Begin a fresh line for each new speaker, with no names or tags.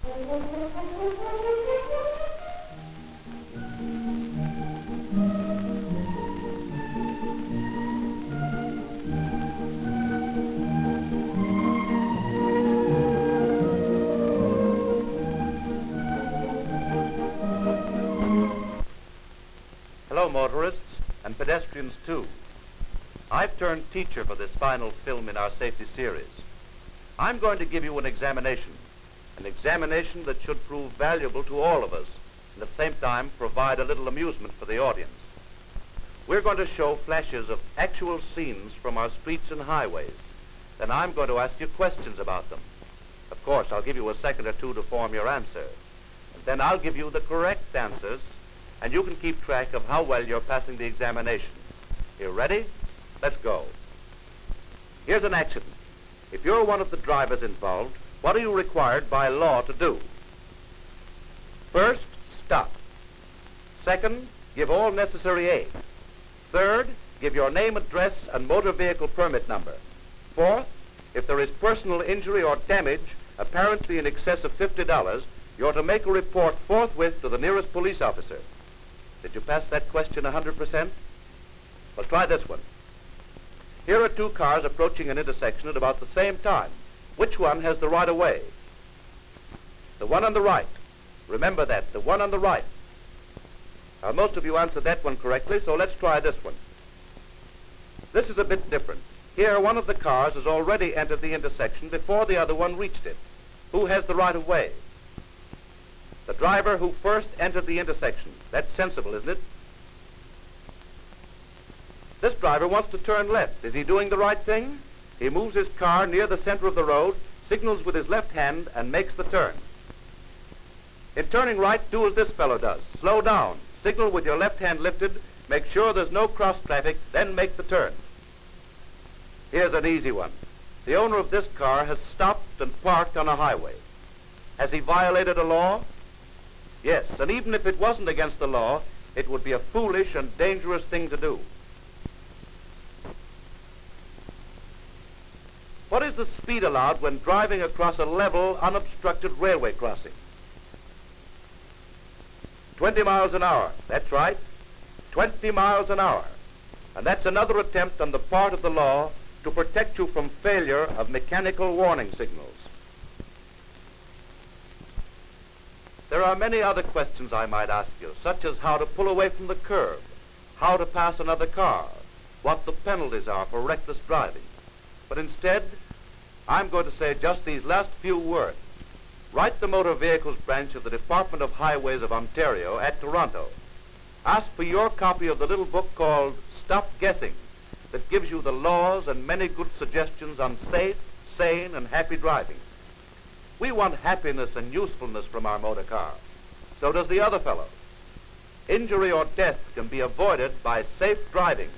Hello, motorists and pedestrians, too. I've turned teacher for this final film in our safety series. I'm going to give you an examination that should prove valuable to all of us, and at the same time provide a little amusement for the audience. We're going to show flashes of actual scenes from our streets and highways. Then I'm going to ask you questions about them. Of course, I'll give you a second or two to form your answer. And then I'll give you the correct answers, and you can keep track of how well you're passing the examination. You ready? Let's go. Here's an accident. If you're one of the drivers involved, what are you required by law to do? First, stop. Second, give all necessary aid. Third, give your name, address, and motor vehicle permit number. Fourth, if there is personal injury or damage apparently in excess of $50, you're to make a report forthwith to the nearest police officer. Did you pass that question 100%? Well, try this one. Here are two cars approaching an intersection at about the same time. Which one has the right of way? The one on the right. Remember that, the one on the right. Most of you answered that one correctly, so let's try this one. This is a bit different. Here, one of the cars has already entered the intersection before the other one reached it. Who has the right of way? The driver who first entered the intersection. That's sensible, isn't it? This driver wants to turn left. Is he doing the right thing? He moves his car near the center of the road, signals with his left hand, and makes the turn. In turning right, do as this fellow does. Slow down. Signal with your left hand lifted. Make sure there's no cross traffic, then make the turn. Here's an easy one. The owner of this car has stopped and parked on a highway. Has he violated a law? Yes, and even if it wasn't against the law, it would be a foolish and dangerous thing to do. What is the speed allowed when driving across a level, unobstructed railway crossing? 20 miles an hour. That's right. 20 miles an hour. And that's another attempt on the part of the law to protect you from failure of mechanical warning signals. There are many other questions I might ask you, such as how to pull away from the curb, how to pass another car, what the penalties are for reckless driving. But instead, I'm going to say just these last few words. Write the Motor Vehicles Branch of the Department of Highways of Ontario at Toronto. Ask for your copy of the little book called Stop Guessing that gives you the laws and many good suggestions on safe, sane, and happy driving. We want happiness and usefulness from our motor car. So does the other fellow. Injury or death can be avoided by safe driving.